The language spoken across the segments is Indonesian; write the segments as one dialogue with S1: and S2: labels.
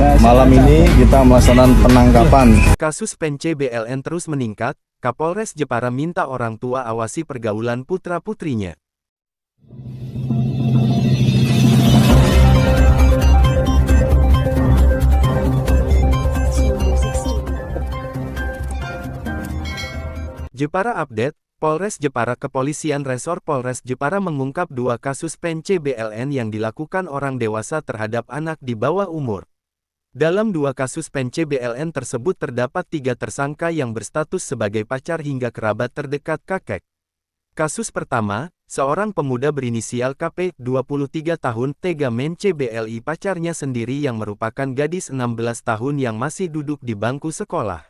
S1: Malam ini kita melaksanakan penangkapan.
S2: Kasus PNC BLN terus meningkat, Kapolres Jepara minta orang tua awasi pergaulan putra-putrinya. Jepara Update, Polres Jepara Kepolisian Resor Polres Jepara mengungkap 2 kasus PNC BLN yang dilakukan orang dewasa terhadap anak di bawah umur. Dalam 2 kasus PNC BLN tersebut terdapat 3 tersangka yang berstatus sebagai pacar hingga kerabat terdekat kakek. Kasus pertama, seorang pemuda berinisial KP, 23 tahun, tega men-CBLI pacarnya sendiri yang merupakan gadis 16 tahun yang masih duduk di bangku sekolah.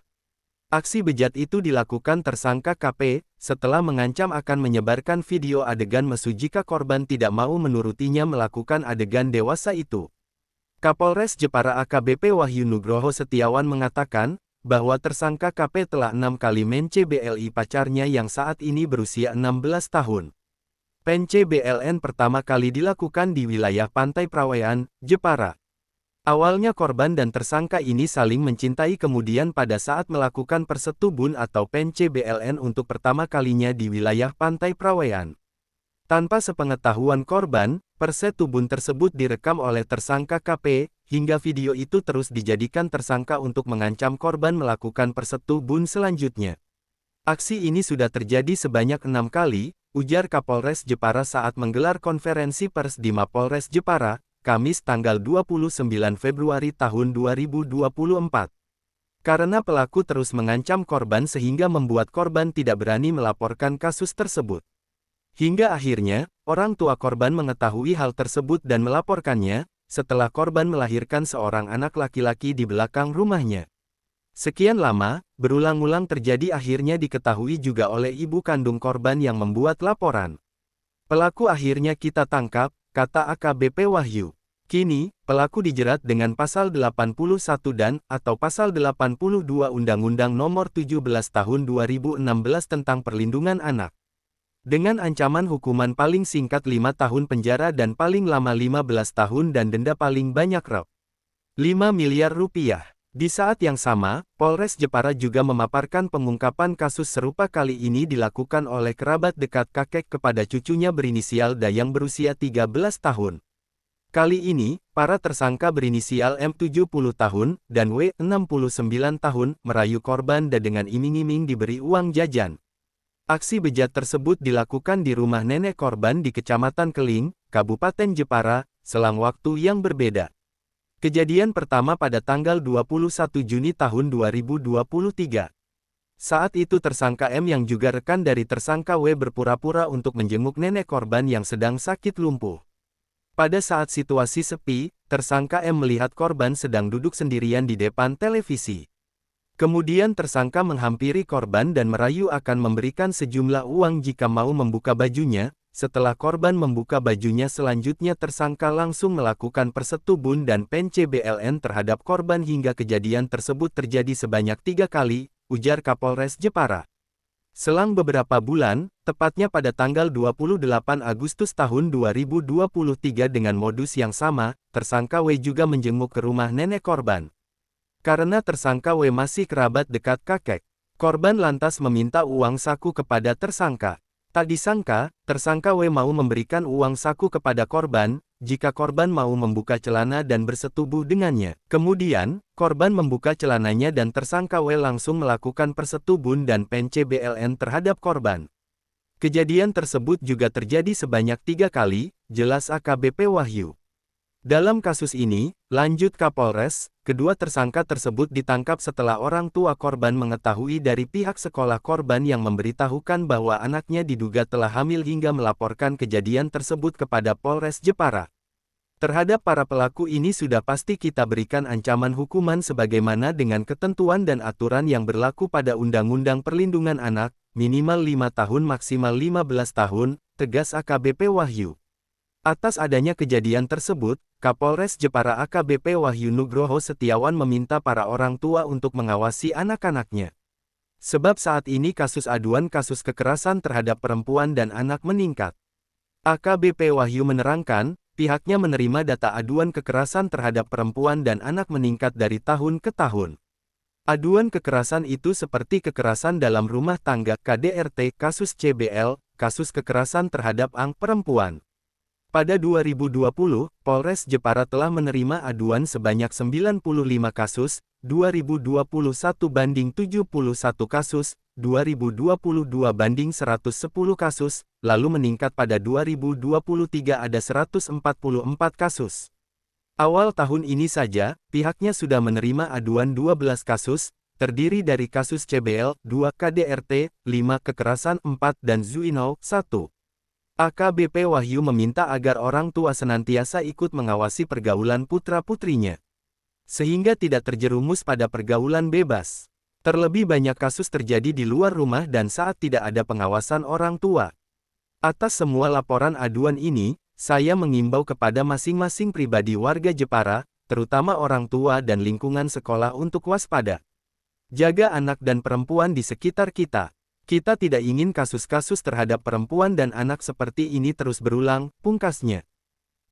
S2: Aksi bejat itu dilakukan tersangka KP, setelah mengancam akan menyebarkan video adegan mesum jika korban tidak mau menurutinya melakukan adegan dewasa itu. Kapolres Jepara AKBP Wahyu Nugroho Setiawan mengatakan, bahwa tersangka KP telah 6 kali men-CBLI pacarnya yang saat ini berusia 16 tahun. PNC-BLN pertama kali dilakukan di wilayah Pantai Prawean, Jepara. Awalnya korban dan tersangka ini saling mencintai kemudian pada saat melakukan persetubuhan atau PNC-BLN untuk pertama kalinya di wilayah Pantai Prawean. Tanpa sepengetahuan korban, persetubuhan tersebut direkam oleh tersangka KP, hingga video itu terus dijadikan tersangka untuk mengancam korban melakukan persetubuhan selanjutnya. Aksi ini sudah terjadi sebanyak 6 kali, ujar Kapolres Jepara saat menggelar konferensi pers di Mapolres Jepara, Kamis tanggal 29 Februari tahun 2024. Karena pelaku terus mengancam korban sehingga membuat korban tidak berani melaporkan kasus tersebut. Hingga akhirnya, orang tua korban mengetahui hal tersebut dan melaporkannya, setelah korban melahirkan seorang anak laki-laki di belakang rumahnya. Sekian lama, berulang-ulang terjadi akhirnya diketahui juga oleh ibu kandung korban yang membuat laporan. Pelaku akhirnya kita tangkap, kata AKBP Wahyu. Kini, pelaku dijerat dengan pasal 81 dan, atau pasal 82 Undang-Undang Nomor 17 Tahun 2016 tentang Perlindungan Anak. Dengan ancaman hukuman paling singkat 5 tahun penjara dan paling lama 15 tahun dan denda paling banyak Rp5 miliar. Di saat yang sama, Polres Jepara juga memaparkan pengungkapan kasus serupa kali ini dilakukan oleh kerabat dekat kakek kepada cucunya berinisial D yang berusia 13 tahun. Kali ini, para tersangka berinisial M 70 tahun dan W 69 tahun merayu korban D dengan iming-iming diberi uang jajan. Aksi bejat tersebut dilakukan di rumah nenek korban di Kecamatan Keling, Kabupaten Jepara, selang waktu yang berbeda. Kejadian pertama pada tanggal 21 Juni tahun 2023. Saat itu tersangka M yang juga rekan dari tersangka W berpura-pura untuk menjenguk nenek korban yang sedang sakit lumpuh. Pada saat situasi sepi, tersangka M melihat korban sedang duduk sendirian di depan televisi. Kemudian tersangka menghampiri korban dan merayu akan memberikan sejumlah uang jika mau membuka bajunya. Setelah korban membuka bajunya selanjutnya tersangka langsung melakukan persetubuhan dan PNC-BLN terhadap korban hingga kejadian tersebut terjadi sebanyak 3 kali, ujar Kapolres Jepara. Selang beberapa bulan, tepatnya pada tanggal 28 Agustus tahun 2023 dengan modus yang sama, tersangka W juga menjenguk ke rumah nenek korban. Karena tersangka W masih kerabat dekat kakek, korban lantas meminta uang saku kepada tersangka. Tak disangka, tersangka W mau memberikan uang saku kepada korban, jika korban mau membuka celana dan bersetubuh dengannya. Kemudian, korban membuka celananya dan tersangka W langsung melakukan persetubuhan dan PNC-BLN terhadap korban. Kejadian tersebut juga terjadi sebanyak 3 kali, jelas AKBP Wahyu. Dalam kasus ini, lanjut Kapolres, kedua tersangka tersebut ditangkap setelah orang tua korban mengetahui dari pihak sekolah korban yang memberitahukan bahwa anaknya diduga telah hamil hingga melaporkan kejadian tersebut kepada Polres Jepara. Terhadap para pelaku ini sudah pasti kita berikan ancaman hukuman sebagaimana dengan ketentuan dan aturan yang berlaku pada Undang-Undang Perlindungan Anak, minimal 5 tahun maksimal 15 tahun, tegas AKBP Wahyu. Atas adanya kejadian tersebut, Kapolres Jepara AKBP Wahyu Nugroho Setiawan meminta para orang tua untuk mengawasi anak-anaknya. Sebab saat ini kasus aduan kasus kekerasan terhadap perempuan dan anak meningkat. AKBP Wahyu menerangkan, pihaknya menerima data aduan kekerasan terhadap perempuan dan anak meningkat dari tahun ke tahun. Aduan kekerasan itu seperti kekerasan dalam rumah tangga (KDRT), kasus CBL, kasus kekerasan terhadap anak perempuan. Pada 2020, Polres Jepara telah menerima aduan sebanyak 95 kasus, 2021 banding 71 kasus, 2022 banding 110 kasus, lalu meningkat pada 2023 ada 144 kasus. Awal tahun ini saja, pihaknya sudah menerima aduan 12 kasus, terdiri dari kasus CBL, 2 KDRT, 5 kekerasan 4 dan ZUINO, 1. AKBP Wahyu meminta agar orang tua senantiasa ikut mengawasi pergaulan putra-putrinya, sehingga tidak terjerumus pada pergaulan bebas. Terlebih banyak kasus terjadi di luar rumah dan saat tidak ada pengawasan orang tua. Atas semua laporan aduan ini, saya mengimbau kepada masing-masing pribadi warga Jepara, terutama orang tua dan lingkungan sekolah untuk waspada. Jaga anak dan perempuan di sekitar kita. Kita tidak ingin kasus-kasus terhadap perempuan dan anak seperti ini terus berulang, pungkasnya.